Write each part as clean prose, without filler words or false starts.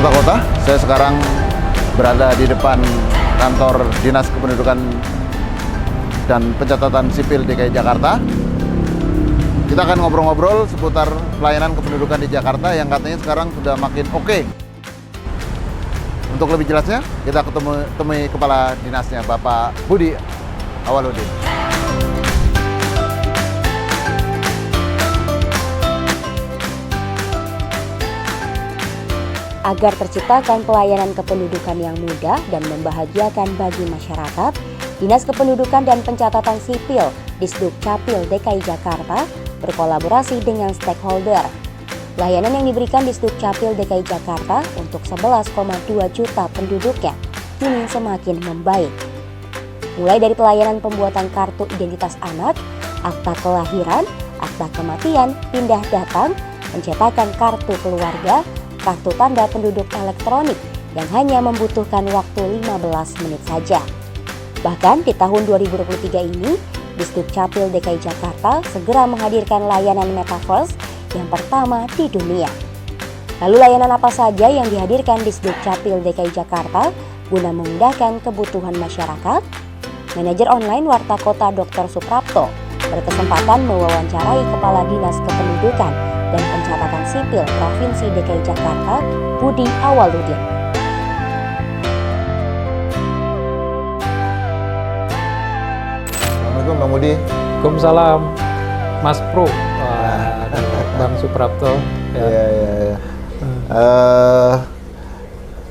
kota-kota. Saya sekarang berada di depan kantor Dinas Kependudukan dan Pencatatan Sipil DKI Jakarta. Kita akan ngobrol-ngobrol seputar pelayanan kependudukan di Jakarta yang katanya sekarang sudah makin oke. Untuk lebih jelasnya, kita temui Kepala Dinasnya, Bapak Budi Awaludin. Agar terciptakan pelayanan kependudukan yang mudah dan membahagiakan bagi masyarakat, Dinas Kependudukan dan Pencatatan Sipil Disdukcapil DKI Jakarta berkolaborasi dengan stakeholder. Layanan yang diberikan Disdukcapil DKI Jakarta untuk 11,2 juta penduduknya kini semakin membaik. Mulai dari pelayanan pembuatan kartu identitas anak, akta kelahiran, akta kematian, pindah datang, pencetakan kartu keluarga, kartu tanda penduduk elektronik yang hanya membutuhkan waktu 15 menit saja. Bahkan di tahun 2023 ini, Disdukcapil DKI Jakarta segera menghadirkan layanan Metaverse yang pertama di dunia. Lalu layanan apa saja yang dihadirkan Disdukcapil DKI Jakarta guna memudahkan kebutuhan masyarakat? Manajer online Warta Kota Dr. Suprapto berkesempatan mewawancarai Kepala Dinas Kependudukan dan Pencatatan Sipil Provinsi DKI Jakarta, Budi Awaludin. Assalamualaikum Bang Budi. Waalaikumsalam, Mas Pro, Bang Suprapto. Iya.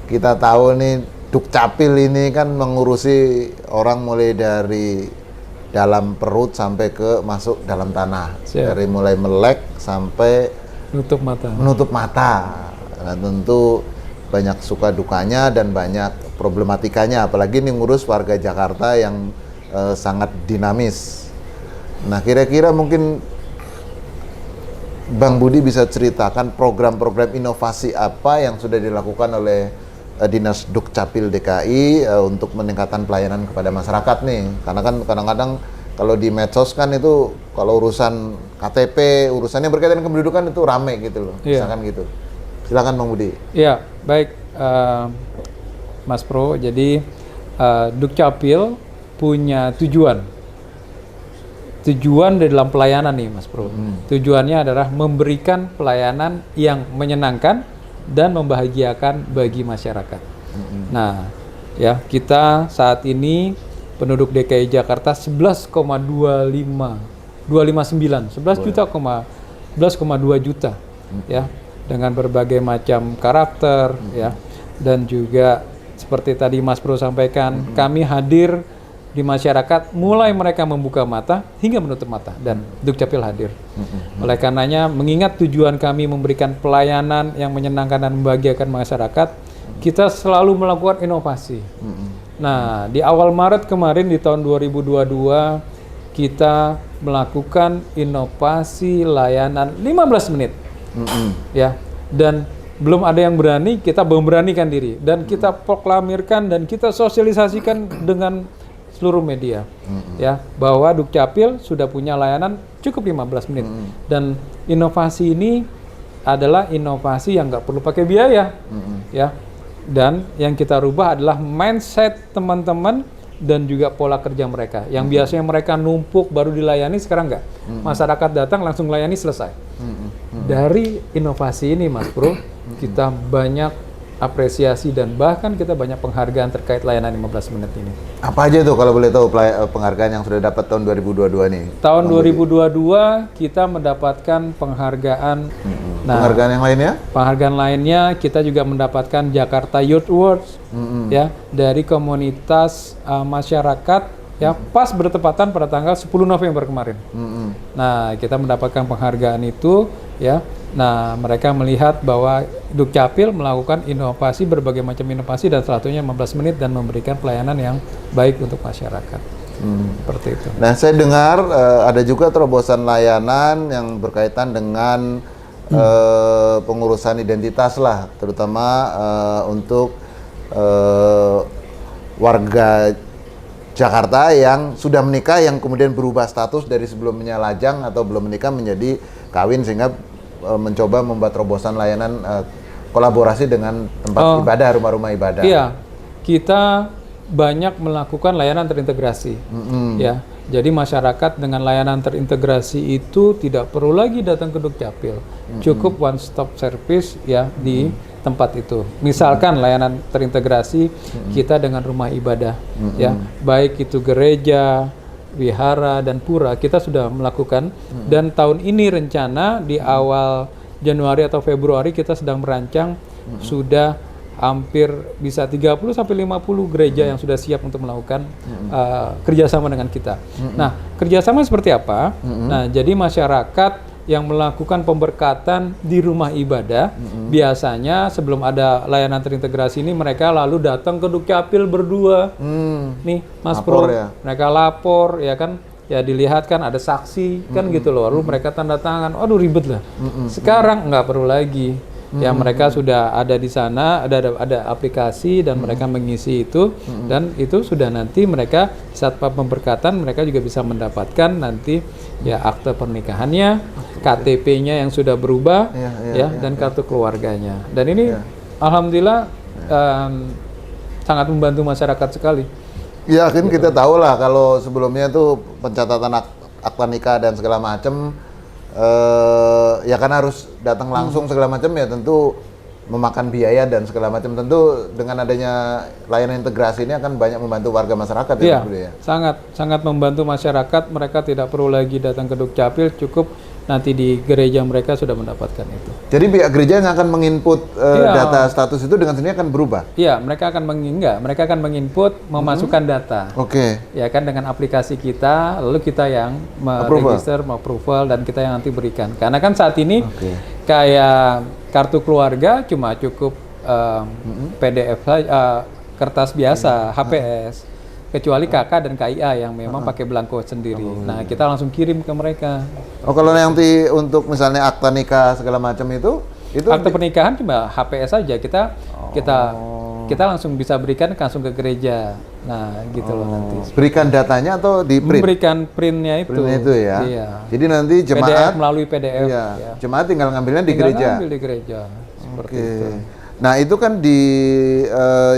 Kita tahu nih Dukcapil ini kan mengurusi orang mulai dari dalam perut sampai ke masuk dalam tanah. Siap. Dari mulai melek sampai Menutup mata. Nah, tentu banyak suka dukanya dan banyak problematikanya, apalagi ini ngurus warga Jakarta yang sangat dinamis. Nah, kira-kira mungkin Bang Budi bisa ceritakan program-program inovasi apa yang sudah dilakukan oleh Dinas Dukcapil DKI untuk meningkatkan pelayanan kepada masyarakat nih. Karena kan kadang-kadang kalau di medsos kan itu kalau urusan KTP, urusannya berkaitan dengan kependudukan itu rame gitu loh. Iya. Misalkan gitu. Silakan Bang Budi. Iya, baik Mas Pro. Jadi Dukcapil punya tujuan di dalam pelayanan nih Mas Pro. Tujuannya adalah memberikan pelayanan yang menyenangkan dan membahagiakan bagi masyarakat. Nah, ya kita saat ini penduduk DKI Jakarta 11,259 juta ya, dengan berbagai macam karakter ya, dan juga seperti tadi Mas Pro sampaikan, kami hadir di masyarakat mulai mereka membuka mata hingga menutup mata, dan Dukcapil hadir. Oleh karenanya, mengingat tujuan kami memberikan pelayanan yang menyenangkan dan membahagiakan masyarakat, kita selalu melakukan inovasi. Nah, di awal Maret kemarin di tahun 2022 kita melakukan inovasi layanan 15 menit. Ya, dan belum ada yang berani, kita memberanikan diri dan kita proklamirkan dan kita sosialisasikan dengan seluruh media, ya, bahwa Dukcapil sudah punya layanan cukup 15 menit. Dan inovasi ini adalah inovasi yang nggak perlu pakai biaya, ya. Dan yang kita rubah adalah mindset teman-teman dan juga pola kerja mereka. Yang biasanya mereka numpuk baru dilayani, sekarang nggak. Masyarakat datang langsung layani, selesai. Dari inovasi ini, Mas Bro, kita banyak apresiasi dan bahkan kita banyak penghargaan terkait layanan 15 menit ini. Apa aja tuh kalau boleh tahu penghargaan yang sudah dapat tahun 2022 nih? Tahun 2022 kita mendapatkan penghargaan. Nah, penghargaan yang lainnya? Penghargaan lainnya kita juga mendapatkan Jakarta Youth Awards ya, dari komunitas masyarakat ya, pas bertepatan pada tanggal 10 November kemarin. Nah, kita mendapatkan penghargaan itu ya. Nah, mereka melihat bahwa Dukcapil melakukan inovasi, berbagai macam inovasi, dan salah satunya 15 menit dan memberikan pelayanan yang baik untuk masyarakat. Seperti itu. Nah, saya dengar ada juga terobosan layanan yang berkaitan dengan pengurusan identitas lah, terutama untuk warga Jakarta yang sudah menikah, yang kemudian berubah status dari sebelumnya lajang atau belum menikah menjadi kawin, sehingga mencoba membuat terobosan layanan kolaborasi dengan tempat ibadah, rumah-rumah ibadah. Iya, kita banyak melakukan layanan terintegrasi. Ya, jadi masyarakat dengan layanan terintegrasi itu tidak perlu lagi datang ke Dukcapil, cukup one stop service ya di tempat itu. Misalkan layanan terintegrasi kita dengan rumah ibadah, ya, baik itu gereja, wihara dan pura, kita sudah melakukan. Dan tahun ini rencana di awal Januari atau Februari kita sedang merancang sudah hampir bisa 30 sampai 50 gereja yang sudah siap untuk melakukan kerjasama dengan kita. Nah, kerjasama seperti apa? Nah, jadi masyarakat yang melakukan pemberkatan di rumah ibadah, biasanya sebelum ada layanan terintegrasi ini mereka lalu datang ke Dukcapil berdua. Nih, Mas Lapor Bro, ya? mereka lapor, ya kan? Ya dilihat kan ada saksi kan gitu loh, lalu mereka tanda tangan, aduh ribet lah. Sekarang nggak perlu lagi, ya mereka sudah ada di sana, ada aplikasi dan mereka mengisi itu, dan itu sudah nanti mereka saat pemberkatan mereka juga bisa mendapatkan nanti ya akte pernikahannya, KTP-nya yang sudah berubah, dan kartu keluarganya. Dan ini alhamdulillah sangat membantu masyarakat sekali. Ya, kan kita tahu lah kalau sebelumnya tuh pencatatan akta nikah dan segala macam, ya kan harus datang langsung segala macam, ya tentu memakan biaya dan segala macam. Tentu dengan adanya layanan integrasi ini akan banyak membantu warga masyarakat ya, Bro, ya. Sangat membantu masyarakat. Mereka tidak perlu lagi datang ke Dukcapil, cukup nanti di gereja mereka sudah mendapatkan itu. Jadi pihak gereja yang akan menginput data status itu dengan sendirinya akan berubah? Iya, mereka akan menginput, memasukkan data. Oke. Ya kan, dengan aplikasi kita, lalu kita yang meregister, approval, dan kita yang nanti berikan. Karena kan saat ini kayak kartu keluarga cuma cukup PDF kertas biasa, HPS. Kecuali KK dan KIA yang memang pakai belangko sendiri. Nah, kita langsung kirim ke mereka. Oh, kalau nanti untuk misalnya akta nikah segala macam itu akta pernikahan cuma HPS saja. Kita langsung bisa berikan langsung ke gereja. Nah, gitu loh nanti. Berikan datanya atau di print? Memberikan printnya itu. Print itu ya. Iya. Jadi nanti jemaat PDF, melalui PDF. Iya. Ya. Jemaat tinggal ngambilnya di Tinggal gereja. ngambil di gereja. Seperti itu. Nah, itu kan di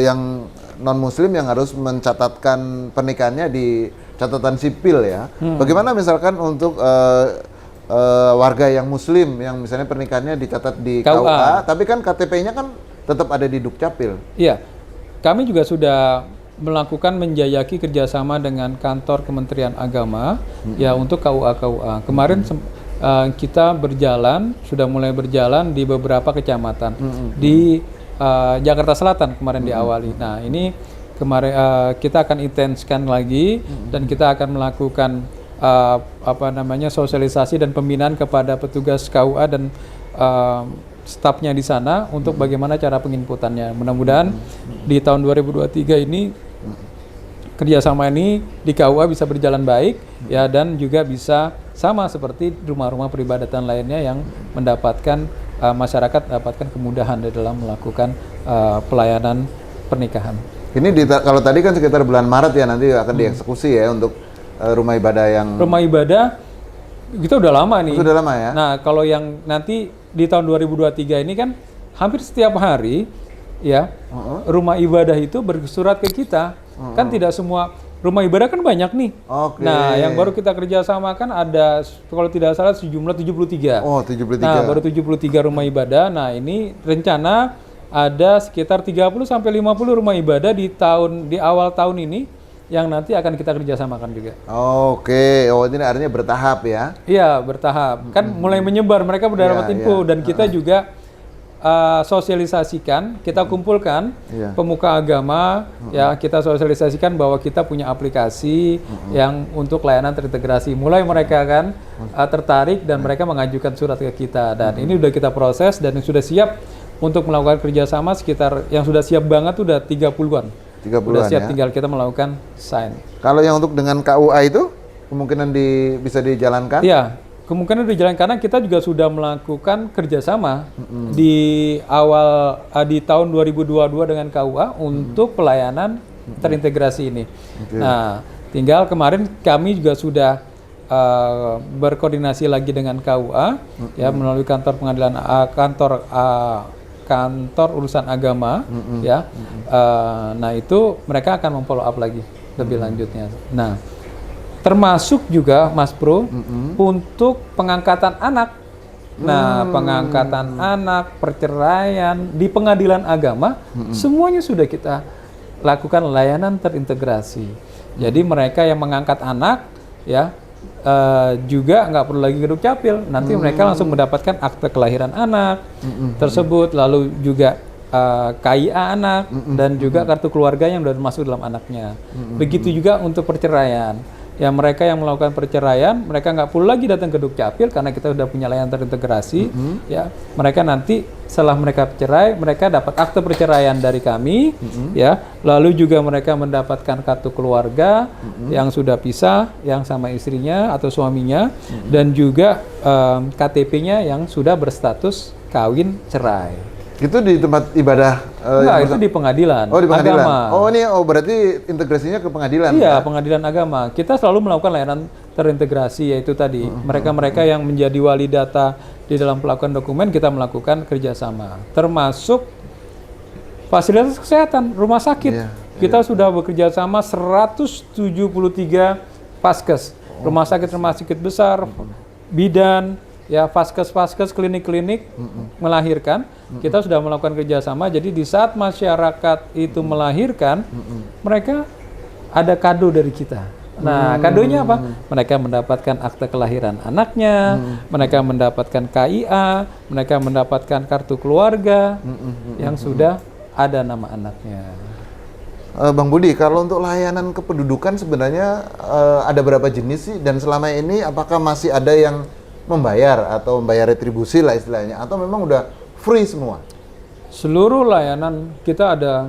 yang non-muslim yang harus mencatatkan pernikahannya di catatan sipil ya. Bagaimana misalkan untuk warga yang muslim yang misalnya pernikahannya dicatat di KUA, tapi kan KTP-nya kan tetap ada di Dukcapil. Iya, kami juga sudah melakukan menjajaki kerjasama dengan kantor Kementerian Agama ya untuk KUA. Kemarin kita sudah mulai berjalan di beberapa kecamatan di Jakarta Selatan kemarin diawali. Nah, ini kemarin kita akan intenskan lagi dan kita akan melakukan sosialisasi dan pembinaan kepada petugas KUA dan stafnya di sana untuk bagaimana cara penginputannya. Mudah-mudahan di tahun 2023 ini kerjasama ini di KUA bisa berjalan baik ya, dan juga bisa sama seperti rumah-rumah peribadatan lainnya yang mendapatkan masyarakat dapatkan kemudahan di dalam melakukan pelayanan pernikahan. Ini kalau tadi kan sekitar bulan Maret ya nanti akan dieksekusi ya untuk rumah ibadah yang... Rumah ibadah kita udah lama nih. Sudah lama ya? Nah, kalau yang nanti di tahun 2023 ini kan hampir setiap hari ya rumah ibadah itu bersurat ke kita. Kan tidak semua rumah ibadah kan banyak nih. Nah, yang baru kita kerjasama kan ada kalau tidak salah sejumlah 73. Oh, 73. Nah, baru 73 rumah ibadah. Nah, ini rencana ada sekitar 30 sampai 50 rumah ibadah di awal tahun ini yang nanti akan kita kerjasamakan juga. Oke, oh ini artinya bertahap ya? Iya, bertahap. Kan mulai menyebar, mereka sudah dapat info dan kita juga sosialisasikan, kita kumpulkan pemuka agama, ya kita sosialisasikan bahwa kita punya aplikasi yang untuk layanan terintegrasi. Mulai mereka kan tertarik dan mereka mengajukan surat ke kita, dan ini udah kita proses dan sudah siap untuk melakukan kerjasama. Sekitar yang sudah siap banget udah 30-an. Udah siap, tinggal kita melakukan sign. Kalau yang untuk dengan KUA itu kemungkinan bisa dijalankan? Iya, kemungkinan dijalankan karena kita juga sudah melakukan kerjasama di tahun 2022 dengan KUA untuk pelayanan terintegrasi ini. Nah, tinggal kemarin kami juga sudah berkoordinasi lagi dengan KUA ya melalui kantor pengadilan kantor urusan agama, ya. Nah itu mereka akan memfollow up lagi lebih lanjutnya. Nah, termasuk juga Mas Bro untuk pengangkatan anak. Nah, pengangkatan anak, perceraian di pengadilan agama, semuanya sudah kita lakukan layanan terintegrasi. Jadi mereka yang mengangkat anak, ya juga nggak perlu lagi ke Dukcapil. Nanti mereka langsung mendapatkan akte kelahiran anak tersebut, lalu juga KIA anak dan juga kartu keluarga yang sudah masuk dalam anaknya. Begitu juga untuk perceraian. Ya mereka yang melakukan perceraian, mereka nggak perlu lagi datang ke Dukcapil karena kita sudah punya layanan terintegrasi. Ya mereka nanti setelah mereka cerai, mereka dapat akte perceraian dari kami. Ya lalu juga mereka mendapatkan kartu keluarga yang sudah pisah, yang sama istrinya atau suaminya, dan juga KTP-nya yang sudah berstatus kawin cerai. Itu di tempat ibadah? Enggak, itu di pengadilan. Oh, di pengadilan. Agama. Berarti integrasinya ke pengadilan? Iya, ya? pengadilan agama. Kita selalu melakukan layanan terintegrasi, yaitu tadi mereka-mereka yang menjadi wali data di dalam pelakukan dokumen, kita melakukan kerjasama. Termasuk fasilitas kesehatan, rumah sakit. Kita sudah bekerja sama 173 Vaskes, rumah sakit besar, bidan, ya vaskes klinik-klinik melahirkan. Kita sudah melakukan kerjasama. Jadi di saat masyarakat itu melahirkan, mereka ada kado dari kita. Nah, kadonya apa? Mereka mendapatkan akte kelahiran anaknya, mereka mendapatkan KIA, mereka mendapatkan kartu keluarga yang sudah ada nama anaknya. Bang Budi, kalau untuk layanan kependudukan sebenarnya ada berapa jenis sih? Dan selama ini apakah masih ada yang membayar atau membayar retribusi lah istilahnya, atau memang udah free semua? Seluruh layanan kita ada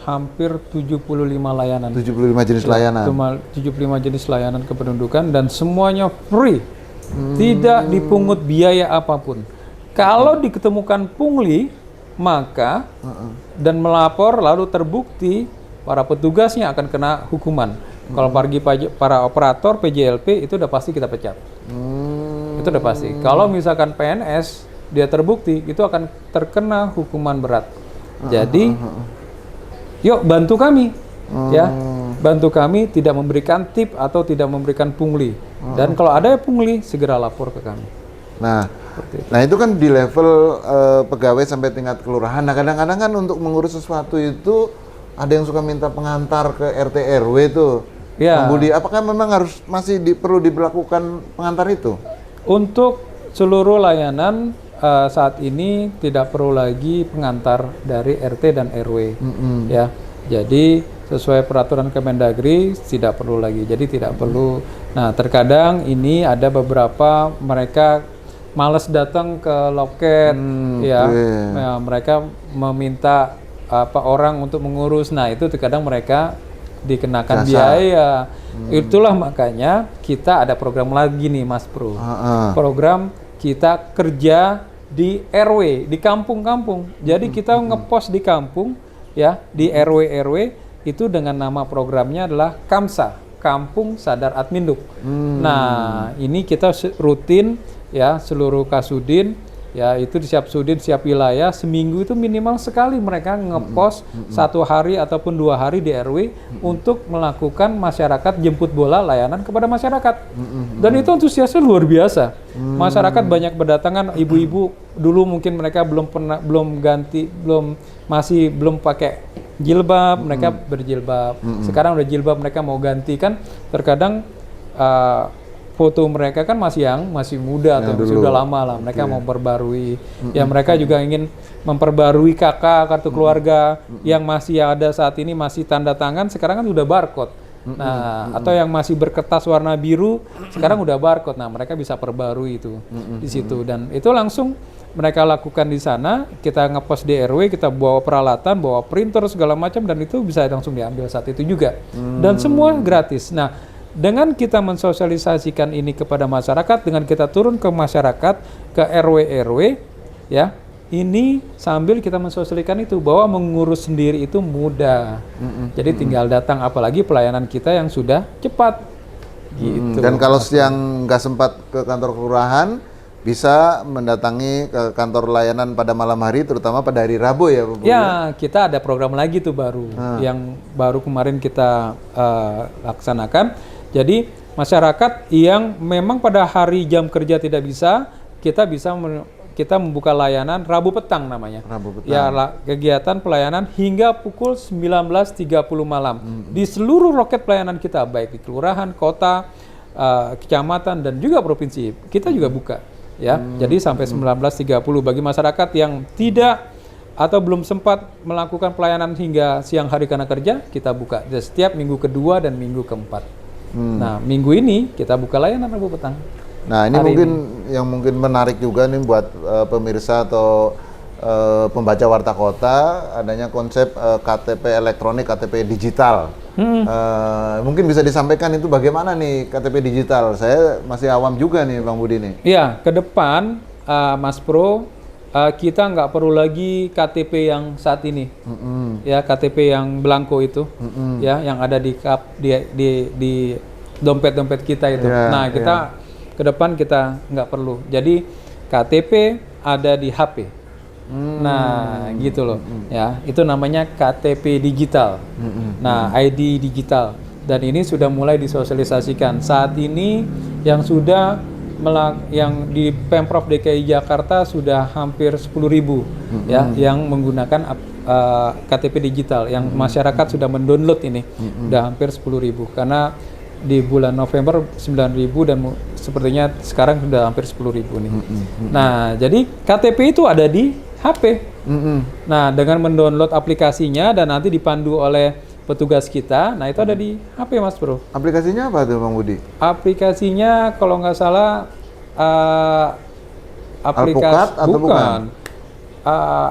hampir 75 layanan. 75 jenis layanan. 75 jenis layanan kependudukan dan semuanya free. Tidak dipungut biaya apapun. Kalau diketemukan pungli, maka dan melapor lalu terbukti, para petugasnya akan kena hukuman. Kalau para operator PJLP itu udah pasti kita pecat. Itu udah pasti. Kalau misalkan PNS dia terbukti, itu akan terkena hukuman berat. Jadi, yuk bantu kami, ya, bantu kami tidak memberikan tip atau tidak memberikan pungli. Dan kalau ada pungli, segera lapor ke kami. Nah, itu kan di level pegawai sampai tingkat kelurahan. Nah, kadang-kadang kan untuk mengurus sesuatu itu ada yang suka minta pengantar ke RT RW tuh. Ya. Bang Budi, apakah memang masih perlu diberlakukan pengantar itu? Untuk seluruh layanan saat ini tidak perlu lagi pengantar dari RT dan RW, ya. Jadi sesuai peraturan Kemendagri tidak perlu lagi. Jadi tidak perlu. Nah, terkadang ini ada beberapa mereka malas datang ke loket, ya. Nah, mereka meminta orang untuk mengurus. Nah, itu terkadang mereka dikenakan biaya. Itulah makanya kita ada program lagi nih, Mas Bro. Program kita kerja di RW, di kampung-kampung. Jadi kita ngepost di kampung, ya, di RW-RW itu dengan nama programnya adalah KAMSA, Kampung Sadar Adminduk. Nah, ini kita rutin, ya, seluruh Kasudin, ya, itu di setiap sudin, setiap wilayah, seminggu itu minimal sekali mereka ngepost 1 hari ataupun 2 hari di RW untuk melakukan masyarakat jemput bola layanan kepada masyarakat. Dan itu antusiasnya luar biasa. Masyarakat banyak berdatangan, ibu-ibu dulu mungkin mereka masih belum pakai jilbab, mereka berjilbab. Sekarang udah jilbab, mereka mau ganti kan. Terkadang foto mereka kan masih muda atau masih udah lama lah, mereka mau perbarui. Ya mereka juga ingin memperbarui kartu keluarga yang masih ada saat ini masih tanda tangan, sekarang kan udah barcode. Nah, atau yang masih berkertas warna biru, sekarang udah barcode. Nah, mereka bisa perbarui itu di situ, dan itu langsung mereka lakukan di sana. Kita ngepost di RW, kita bawa peralatan, bawa printer segala macam, dan itu bisa langsung diambil saat itu juga. Dan semua gratis. Nah, dengan kita mensosialisasikan ini kepada masyarakat, dengan kita turun ke masyarakat, ke RW-RW, ya, ini sambil kita mensosialisasikan itu bahwa mengurus sendiri itu mudah. Jadi tinggal datang, apalagi pelayanan kita yang sudah cepat. Gitu. Dan kalau yang nggak sempat ke kantor kelurahan, bisa mendatangi ke kantor layanan pada malam hari, terutama pada hari Rabu ya, Pak Bu? Ya, kita ada program lagi tuh baru, yang baru kemarin kita laksanakan. Jadi masyarakat yang memang pada hari jam kerja tidak bisa, kita membuka layanan Rabu petang namanya. Rabu petang. Ya, kegiatan pelayanan hingga pukul 19.30 malam di seluruh loket pelayanan kita, baik di kelurahan, kota, kecamatan dan juga provinsi. Kita juga buka. Ya, jadi sampai 19.30 bagi masyarakat yang tidak atau belum sempat melakukan pelayanan hingga siang hari karena kerja, kita buka setiap minggu kedua dan minggu keempat. Nah, minggu ini kita buka layanan Rabu petang. Nah, ini yang mungkin menarik juga nih buat pemirsa atau pembaca Warta Kota, adanya konsep KTP elektronik, KTP digital. Mungkin bisa disampaikan itu bagaimana nih KTP digital? Saya masih awam juga nih, Bang Budi nih. Iya, ke depan Mas Pro, kita nggak perlu lagi KTP yang saat ini, ya KTP yang belangko itu, ya yang ada di dompet-dompet kita itu. Nah, kita ke depan kita nggak perlu. Jadi KTP ada di HP. Nah, gitu loh. Ya, itu namanya KTP digital. Nah, ID digital. Dan ini sudah mulai disosialisasikan. Saat ini yang yang di Pemprov DKI Jakarta sudah hampir 10.000 ya yang menggunakan KTP digital, yang masyarakat sudah mendownload ini. Sudah hampir 10.000 karena di bulan November 9.000 dan sepertinya sekarang sudah hampir 10.000 nih. Nah, jadi KTP itu ada di HP. Nah, dengan mendownload aplikasinya dan nanti dipandu oleh petugas kita, nah itu ada di HP, Mas Bro. Aplikasinya apa tuh, Bang Budi? Aplikasinya kalau nggak salah aplikasi Alpukat atau bukan?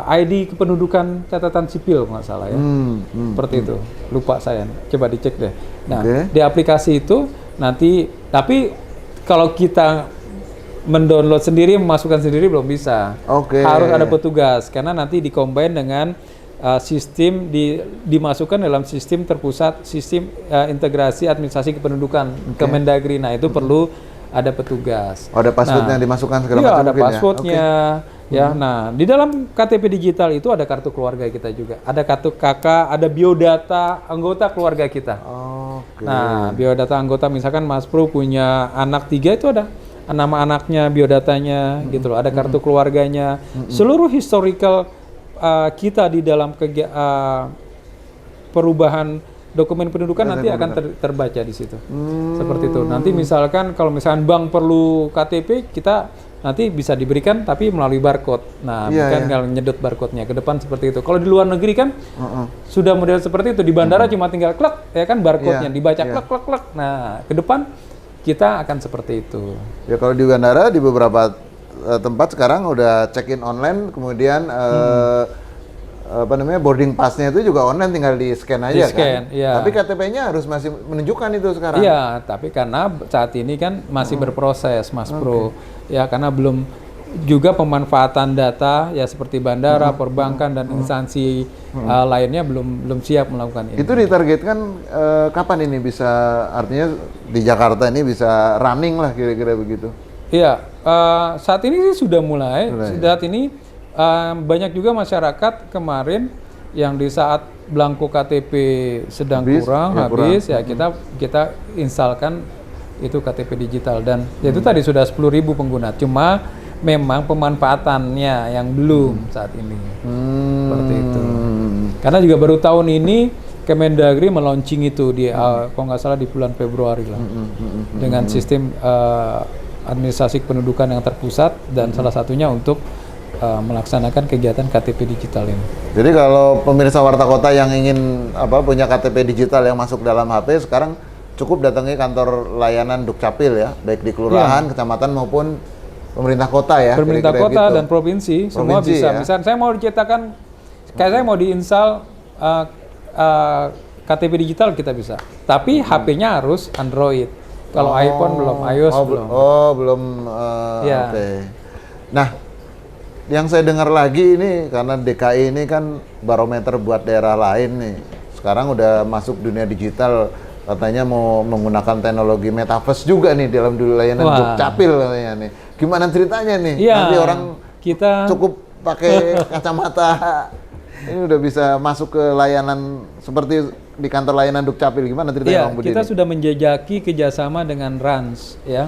ID kependudukan catatan sipil nggak salah ya. Seperti itu. Lupa saya. Coba dicek deh. Nah, di aplikasi itu nanti, tapi kalau kita mendownload sendiri, memasukkan sendiri belum bisa. Harus ada petugas karena nanti dikombin dengan sistem dimasukkan dalam sistem terpusat, sistem integrasi administrasi kependudukan Kemendagri. Nah, itu perlu ada petugas. Ada passwordnya dimasukkan segala macam. Ada passwordnya. Ya, nah di dalam KTP digital itu ada kartu keluarga kita juga, ada kartu KK, ada biodata anggota keluarga kita. Nah, biodata anggota, misalkan Mas Pro punya anak 3, itu ada nama anaknya, biodatanya, gitu loh. Ada kartu keluarganya, seluruh historical kita di dalam perubahan dokumen pendudukan nanti akan terbaca di situ. Seperti itu. Nanti misalkan kalau misalkan bank perlu KTP, kita nanti bisa diberikan tapi melalui barcode. Nah, bukan tinggal nyedot barcode-nya ke depan seperti itu. Kalau di luar negeri kan sudah model seperti itu, di bandara cuma tinggal klik ya kan barcode-nya dibaca klik. Nah, ke depan kita akan seperti itu. Ya, kalau di bandara di beberapa tempat sekarang udah check-in online, kemudian boarding pass-nya itu juga online, tinggal di-scan aja kan. Ya. Tapi KTP-nya harus masih menunjukkan itu sekarang. Iya, tapi karena saat ini kan masih berproses, Mas Bro. Ya, karena belum juga pemanfaatan data ya seperti bandara, perbankan dan instansi lainnya belum siap melakukan ini. Itu ditargetkan kapan ini bisa, artinya di Jakarta ini bisa running lah kira-kira begitu? Iya, saat ini sih sudah mulai. Saat ini banyak juga masyarakat kemarin yang di saat belangko KTP sedang habis, kita instalkan itu KTP digital, dan itu tadi sudah 10.000 pengguna. Cuma memang pemanfaatannya yang belum saat ini. Seperti itu. Karena juga baru tahun ini Kemendagri melaunching itu di kalau nggak salah di bulan Februari lah. Dengan sistem administrasi kependudukan yang terpusat dan salah satunya untuk melaksanakan kegiatan KTP digital ini. Jadi kalau pemirsa Warta Kota yang ingin punya KTP digital yang masuk dalam HP, sekarang cukup datangi kantor layanan Dukcapil ya, baik di kelurahan, kecamatan maupun pemerintah kota ya. Pemerintah kota dan provinsi semua bisa. Ya? Misalnya saya mau dicetakan, kayak saya mau diinstal KTP digital, kita bisa. Tapi HP-nya harus Android. Kalau iPhone belum, iOS belum. Belum. Oke. Nah, yang saya dengar lagi ini, karena DKI ini kan barometer buat daerah lain nih. Sekarang udah masuk dunia digital, katanya mau menggunakan teknologi metaverse juga nih dalam layanan Dukcapil katanya nih. gimana ceritanya nih? Iya, Nanti orang kita cukup pakai kacamata, ini udah bisa masuk ke layanan seperti di kantor layanan Dukcapil. Gimana ceritanya Bang Budi? Kita sudah menjejaki kerjasama dengan Rans ya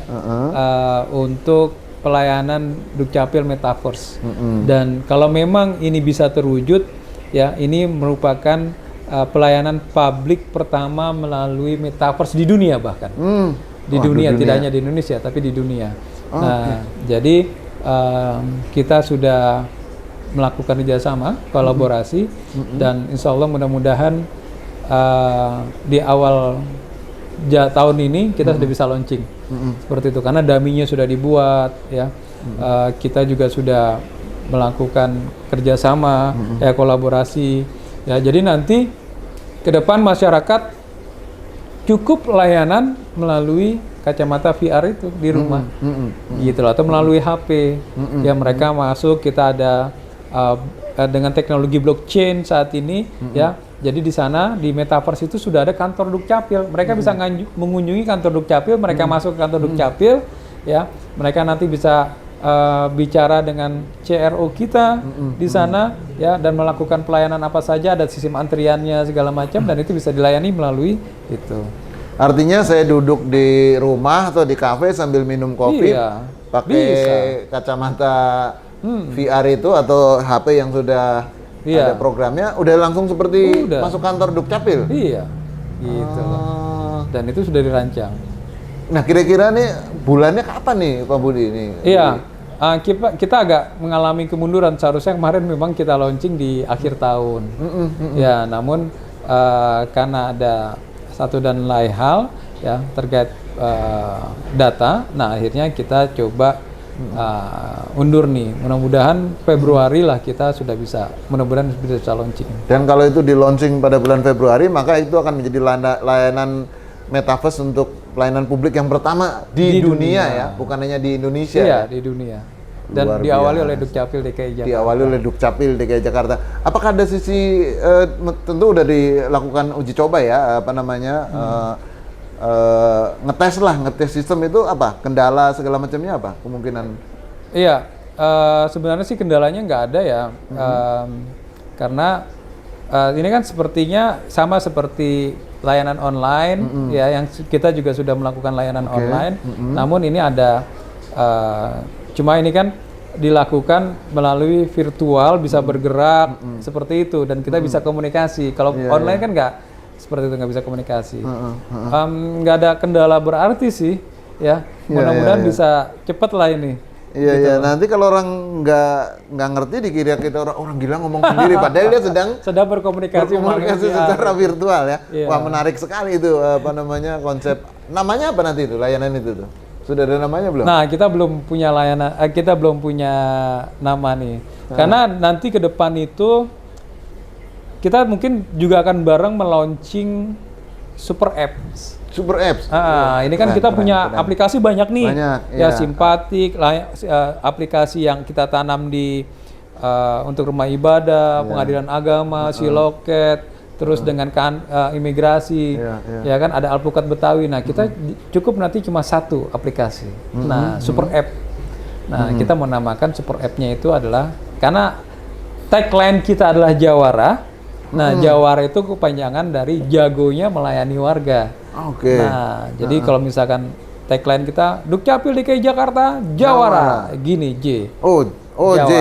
untuk pelayanan Dukcapil Metaverse. Dan kalau memang ini bisa terwujud, ya ini merupakan pelayanan publik pertama melalui Metaverse di dunia bahkan. Di dunia, tidak hanya di Indonesia, tapi di dunia. Jadi kita sudah melakukan kerjasama, kolaborasi, dan insya Allah mudah-mudahan di awal tahun ini kita sudah bisa launching seperti itu, karena dummy-nya sudah dibuat, ya. Kita juga sudah melakukan kerjasama, kolaborasi, ya. Jadi nanti ke depan masyarakat cukup layanan melalui kacamata VR itu di rumah, gitu loh, atau melalui HP. Ya mereka masuk, kita ada dengan teknologi blockchain saat ini, ya. Jadi di sana di Metaverse itu sudah ada kantor Dukcapil. Mereka bisa mengunjungi kantor Dukcapil, mereka masuk ke kantor Dukcapil, ya. Mereka nanti bisa bicara dengan CRO kita di sana, ya, dan melakukan pelayanan apa saja, ada sistem antriannya segala macam, dan itu bisa dilayani melalui itu. Artinya saya duduk di rumah atau di kafe sambil minum kopi, pakai kacamata VR itu atau HP yang sudah ada programnya, udah langsung seperti masuk kantor Dukcapil. Iya, gitu. Dan itu sudah dirancang. Nah, kira-kira nih bulannya kapan nih Pak Budi ini? Iya, kita agak mengalami kemunduran. Seharusnya kemarin memang kita launching di akhir tahun. Ya, namun karena ada satu dan lain hal, ya, terkait data, nah akhirnya kita coba undur nih. Mudah-mudahan Februari lah kita sudah bisa, mudah-mudahan bisa launching. Dan kalau itu di launching pada bulan Februari, maka itu akan menjadi layanan Metaverse untuk pelayanan publik yang pertama di dunia, ya, bukan hanya di Indonesia. Iya, di dunia. Dan diawali oleh Dukcapil DKI Jakarta. Diawali oleh Dukcapil DKI Jakarta. Apakah ada sisi tentu udah dilakukan uji coba, ya, apa namanya, ngetes sistem itu apa? Kendala segala macamnya apa? Kemungkinan? Iya, sebenarnya sih kendalanya nggak ada, ya, karena ini kan sepertinya sama seperti layanan online, ya, yang kita juga sudah melakukan layanan online. Namun ini ada, cuma ini kan dilakukan melalui virtual, bisa bergerak seperti itu, dan kita bisa komunikasi. Kalau online kan nggak seperti itu, nggak bisa komunikasi. Nggak ada kendala berarti sih, ya. Mudah-mudahan bisa cepet lah ini. Iya, gitu. Iya. Nanti kalau orang nggak ngerti dikira kita orang gila ngomong sendiri, padahal dia sedang berkomunikasi secara virtual, ya. Wah, menarik sekali itu, apa namanya, konsep. Namanya apa nanti itu layanan itu tuh? Sudah ada namanya belum? Nah, kita belum punya layanan, kita belum punya nama nih. Karena nanti ke depan itu kita mungkin juga akan bareng melaunching super apps. Super apps. Ini kan kita punya aplikasi banyak nih. Banyak, ya, Simpatik, aplikasi yang kita tanam di untuk rumah ibadah, pengadilan agama, Siloket, terus dengan imigrasi, ya kan, ada Alpukat Betawi. Nah, kita cukup nanti cuma satu aplikasi. Nah, super app. Nah, kita mau namakan super app-nya itu adalah, karena tagline kita adalah Jawara. Nah, Jawara itu kepanjangan dari jagonya melayani warga. Nah, jadi kalau misalkan tagline kita Dukcapil DKI Jakarta Jawara, gini J. Jawara. J.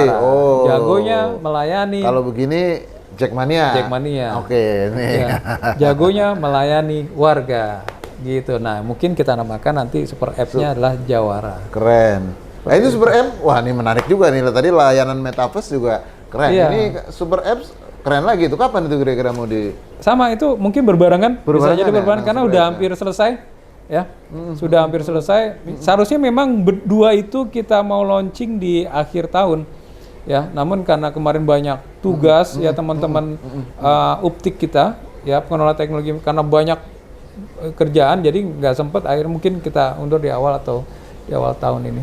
Jagonya melayani. Kalau begini Jackmania. Oke, nih. Ya, jagonya melayani warga, gitu. Nah, mungkin kita namakan nanti super app-nya adalah Jawara. Keren. Nah, itu super app, wah, ini menarik juga nih. Tadi layanan Metaverse juga keren. Ini super apps keren lagi. Itu kapan itu kira-kira mau di? Sama, itu mungkin berbarengan. Bisa jadi berbarengan, karena udah hampir selesai, ya. Sudah hampir selesai. Seharusnya memang berdua itu kita mau launching di akhir tahun. Ya, namun karena kemarin banyak tugas, ya, teman-teman Uptik kita, ya, pengelola teknologi, karena banyak kerjaan, jadi nggak sempat. Akhirnya mungkin kita undur di awal tahun ini.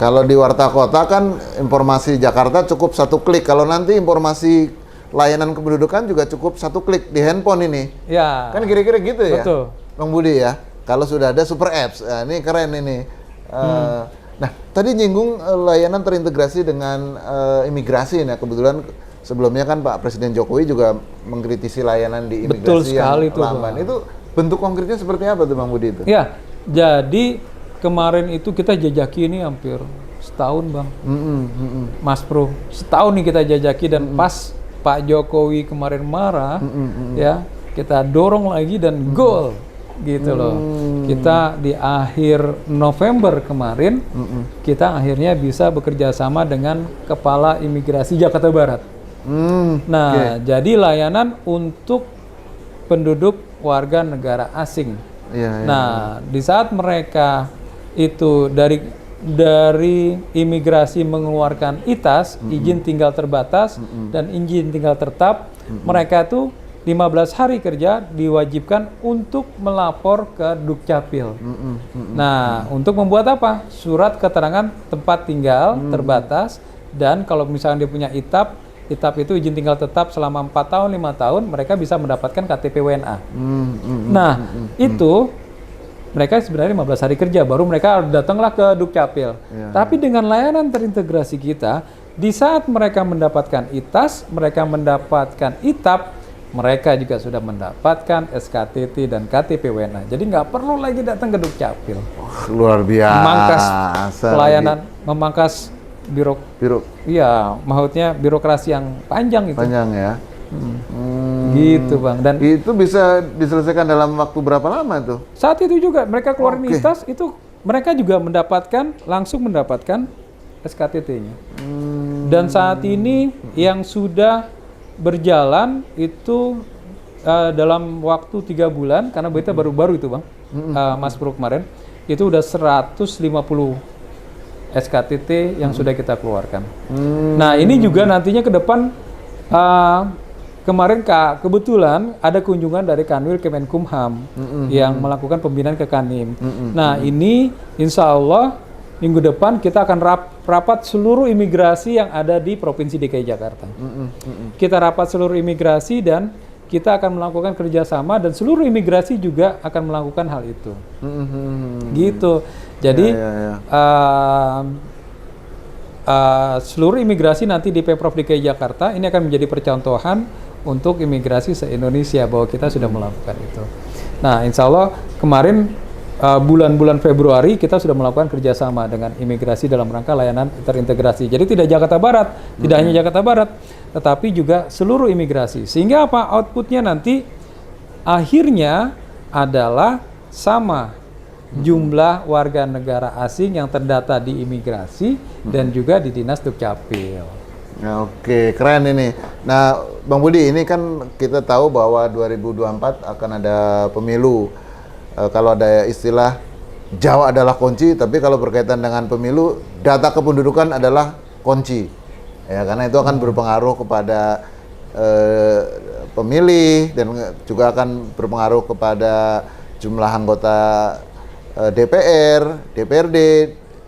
Kalau di Warta Kota kan informasi Jakarta cukup satu klik. Kalau nanti informasi layanan kependudukan juga cukup satu klik di handphone ini. Ya. Kan kira-kira gitu, ya. Betul. Bang Budi, ya. Kalau sudah ada super apps, ini keren ini. Nah, tadi nyinggung layanan terintegrasi dengan imigrasi. Nah, kebetulan sebelumnya kan Pak Presiden Jokowi juga mengkritisi layanan di imigrasi Betul sekali yang itu, lamban. Bang. Itu bentuk konkretnya seperti apa tuh Bang Budi itu? Ya, jadi kemarin itu kita jajaki ini hampir setahun, Bang. Mas Bro, setahun nih kita jajaki dan pas Pak Jokowi kemarin marah, ya kita dorong lagi dan gol gitu loh. Kita di akhir November kemarin, kita akhirnya bisa bekerja sama dengan Kepala Imigrasi Jakarta Barat. Nah, jadi layanan untuk penduduk warga negara asing. Nah, di saat mereka itu dari imigrasi mengeluarkan ITAS, izin tinggal terbatas, dan izin tinggal tetap, mereka tuh 15 hari kerja diwajibkan untuk melapor ke Dukcapil. Nah, untuk membuat apa? Surat keterangan tempat tinggal terbatas, dan kalau misalnya dia punya ITAP itu izin tinggal tetap selama 4 tahun, 5 tahun, mereka bisa mendapatkan KTP WNA. Nah, itu mereka sebenarnya 15 hari kerja, baru mereka datanglah ke Dukcapil. Tapi dengan layanan terintegrasi kita, di saat mereka mendapatkan ITAS, mereka mendapatkan ITAP, mereka juga sudah mendapatkan SKTT dan KTP WNA. Jadi nggak perlu lagi datang ke Dukcapil. Luar biasa. Memangkas pelayanan, memangkas iya, maksudnya birokrasi yang panjang itu. Panjang ya. Gitu Bang. Dan itu bisa diselesaikan dalam waktu berapa lama tuh? Saat itu juga mereka keluarin ITAS, itu mereka juga langsung mendapatkan SKTT-nya. Dan saat ini yang sudah berjalan itu dalam waktu 3 bulan, karena berita baru-baru itu Bang, Mas Bro kemarin, itu udah 150 SKTT yang sudah kita keluarkan. Nah, ini juga nantinya ke depan, kemarin kebetulan ada kunjungan dari Kanwil Kemenkumham yang melakukan pembinaan ke Kanim. Nah, ini insya Allah minggu depan kita akan rapat seluruh imigrasi yang ada di Provinsi DKI Jakarta. Kita rapat seluruh imigrasi dan kita akan melakukan kerjasama, dan seluruh imigrasi juga akan melakukan hal itu. Gitu. Jadi seluruh imigrasi nanti di Pemprov DKI Jakarta ini akan menjadi percontohan untuk imigrasi se-Indonesia bahwa kita sudah melakukan itu. Nah, insya Allah kemarin bulan-bulan Februari kita sudah melakukan kerjasama dengan imigrasi dalam rangka layanan terintegrasi. Jadi tidak Jakarta Barat, tidak hanya Jakarta Barat, tetapi juga seluruh imigrasi. Sehingga apa? Outputnya nanti akhirnya adalah sama jumlah warga negara asing yang terdata di imigrasi dan juga di Dinas Dukcapil. Oke, keren ini. Nah, Bang Budi, ini kan kita tahu bahwa 2024 akan ada pemilu. Kalau ada istilah Jawa adalah kunci, tapi kalau berkaitan dengan pemilu, data kependudukan adalah kunci. Ya, karena itu akan berpengaruh kepada pemilih dan juga akan berpengaruh kepada jumlah anggota DPR, DPRD,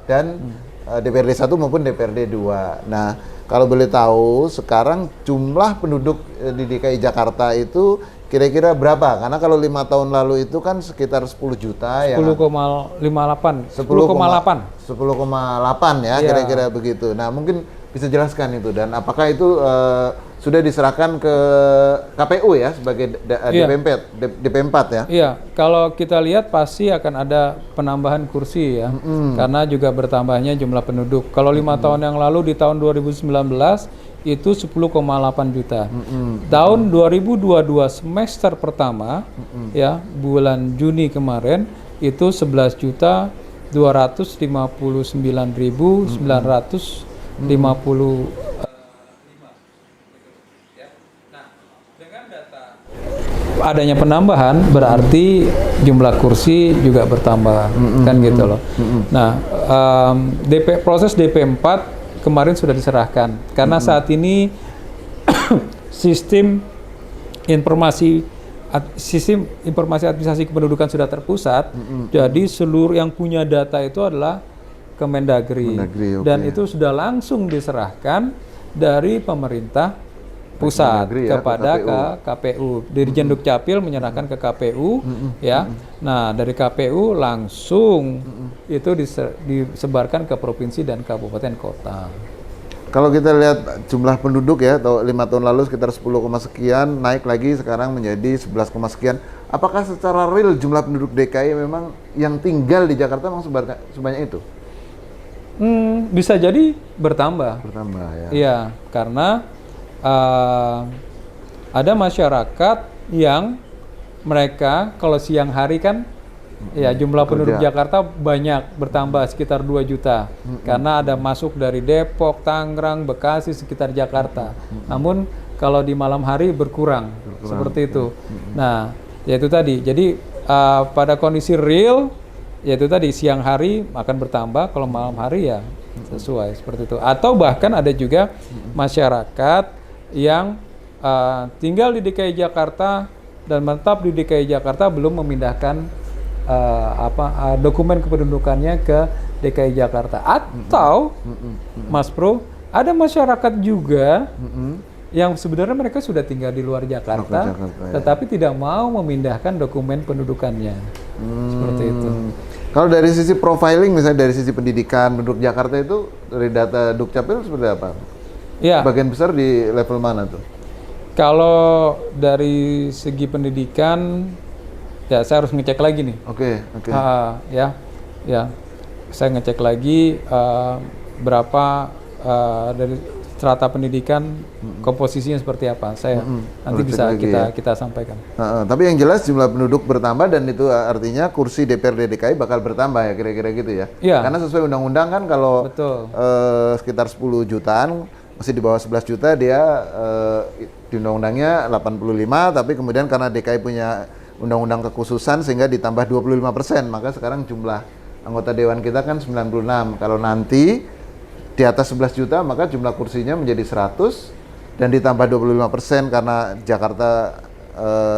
dan DPRD 1 maupun DPRD 2. Nah, kalau boleh tahu, sekarang jumlah penduduk di DKI Jakarta itu kira-kira berapa? Karena kalau 5 tahun lalu itu kan sekitar 10 juta ya. 10,8 ya, kira-kira begitu. Nah, mungkin bisa jelaskan itu, dan apakah itu sudah diserahkan ke KPU ya sebagai DP4 ya? Iya, kalau kita lihat pasti akan ada penambahan kursi ya, karena juga bertambahnya jumlah penduduk. Kalau 5 tahun yang lalu di tahun 2019 itu 10,8 juta. Tahun 2022 semester pertama ya, bulan Juni kemarin itu 11.259.950 adanya penambahan berarti jumlah kursi juga bertambah, kan gitu loh. Nah, proses DP4 kemarin sudah diserahkan karena saat ini sistem informasi administrasi kependudukan sudah terpusat. Jadi seluruh yang punya data itu adalah Kemendagri, dan itu sudah langsung diserahkan dari pemerintah pusat Negeri ya, kepada ke ke KPU. Dirjen Dukcapil menyerahkan ke KPU, ya. Nah, dari KPU langsung itu disebarkan ke provinsi dan kabupaten kota. Kalau kita lihat jumlah penduduk ya, atau 5 tahun lalu sekitar 10, sekian, naik lagi sekarang menjadi 11, sekian. Apakah secara real jumlah penduduk DKI memang yang tinggal di Jakarta memang sebanyak itu? Bisa jadi bertambah. Bertambah ya. Iya, karena ada masyarakat yang mereka kalau siang hari kan ya jumlah penduduk Jakarta banyak bertambah sekitar 2 juta karena ada masuk dari Depok, Tangerang, Bekasi sekitar Jakarta. Namun kalau di malam hari berkurang. Seperti itu. Nah, yaitu tadi. Jadi pada kondisi real yaitu tadi siang hari akan bertambah, kalau malam hari ya sesuai seperti itu. Atau bahkan ada juga masyarakat yang tinggal di DKI Jakarta dan menetap di DKI Jakarta belum memindahkan dokumen kependudukannya ke DKI Jakarta. Atau Mas Pro, ada masyarakat juga yang sebenarnya mereka sudah tinggal di luar Jakarta, tetapi tidak mau memindahkan dokumen pendudukannya. Seperti itu. Kalau dari sisi profiling, misalnya dari sisi pendidikan penduduk Jakarta itu dari data Dukcapil seperti apa? Ya. Bagian besar di level mana tuh? Kalau dari segi pendidikan, ya saya harus ngecek lagi nih. Oke. Ya, saya ngecek lagi berapa dari strata pendidikan komposisinya seperti apa. Saya nanti bisa kita sampaikan. Tapi yang jelas jumlah penduduk bertambah dan itu artinya kursi DPRD DKI bakal bertambah ya kira-kira gitu ya. Iya. Karena sesuai undang-undang kan kalau sekitar 10 jutaan masih di bawah 11 juta dia di undang-undangnya 85, tapi kemudian karena DKI punya undang-undang kekhususan sehingga ditambah 25%, maka sekarang jumlah anggota dewan kita kan 96. Kalau nanti di atas 11 juta maka jumlah kursinya menjadi 100 dan ditambah 25% karena Jakarta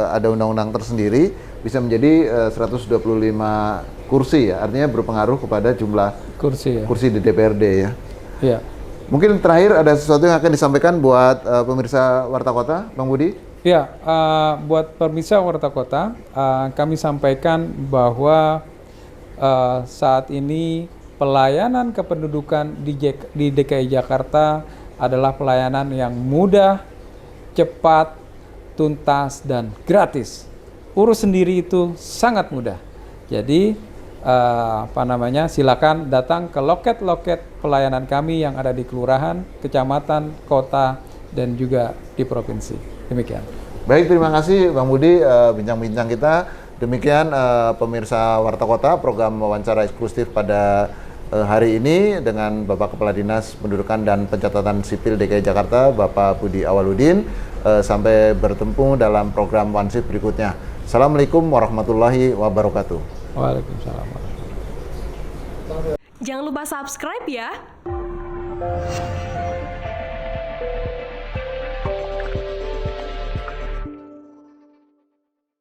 ada undang-undang tersendiri bisa menjadi 125 kursi ya. Artinya berpengaruh kepada jumlah kursi di DPRD ya. Iya. Mungkin terakhir ada sesuatu yang akan disampaikan buat pemirsa Warta Kota, Bang Budi? Ya, buat pemirsa Warta Kota, kami sampaikan bahwa saat ini pelayanan kependudukan di DKI Jakarta adalah pelayanan yang mudah, cepat, tuntas, dan gratis. Urus sendiri itu sangat mudah. Jadi, silakan datang ke loket-loket pelayanan kami yang ada di kelurahan, kecamatan, kota, dan juga di provinsi. Demikian. Baik, terima kasih Bang Budi bincang-bincang kita. Demikian pemirsa Warta Kota, program wawancara eksklusif pada hari ini dengan Bapak Kepala Dinas Pendudukan dan Pencatatan Sipil DKI Jakarta, Bapak Budi Awaludin. Sampai bertemu dalam program One Shift berikutnya. Assalamualaikum warahmatullahi wabarakatuh. Waalaikumsalam. Jangan lupa subscribe ya.